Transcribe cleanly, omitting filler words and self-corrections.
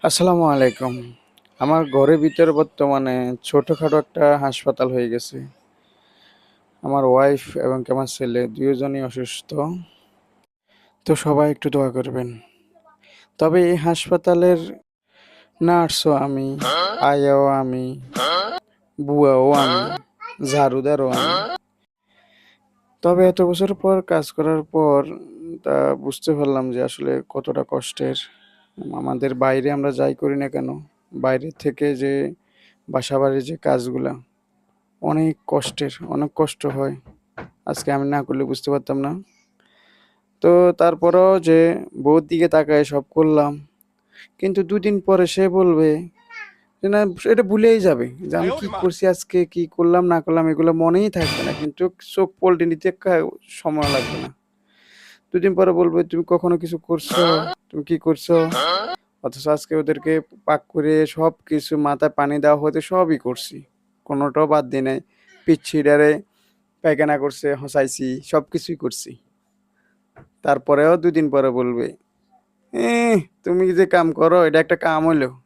আসসালামু আলাইকুম। আমার ঘরের ভিতরে বর্তমানে ছোটখাটো একটা হাসপাতাল হয়ে গেছে। আমার ওয়াইফ এবং কি আমার ছেলে ২ জনই অসুস্থ। তো সবাই একটু দোয়া করবেন। তবে এই হাসপাতালের নার্সও আমি, আয়াও আমি, বুয়াও আমি, ঝাড়ুদারও আমি। তবে এত বছর পর কাজ করার পর তা বুঝতে পারলাম যে আসলে কতটা কষ্টের। আমাদের বাইরে আমরা যাই করি না কেন, বাইরে থেকে যে বাসাবাড়ির যে কাজগুলা অনেক কষ্টের, অনেক কষ্ট হয়। আজকে আমি না করলে বুঝতে পারতাম না। তো তারপরেও যে বউর দিকে তাকায় সব করলাম। কিন্তু ২ দিন পরে সে বলবে যে, না এটা ভুলেই যাবে যে আমি কি করছি আজকে, কি করলাম না করলাম এগুলো মনেই থাকবে না। কিন্তু চোখ পল্টে নিতে সময় লাগবে না। ২ দিন পরে বলবে, "তুমি কখনো কিছু করছো? তুমি কি করছো?" অথচ আজকে ওদেরকে পাক করে সবকিছু মাথায় পানি দেওয়া হতে সবই করছি। কোনটাও বাদ দিই নাই। পিচ্ছিটারে পায়খানা করছে, হঁচাইছি, সবকিছুই করছি। তারপরেও ২ দিন পরে বলবে, "এহ তুমি যে কাম করো এটা একটা কাম হইলো?"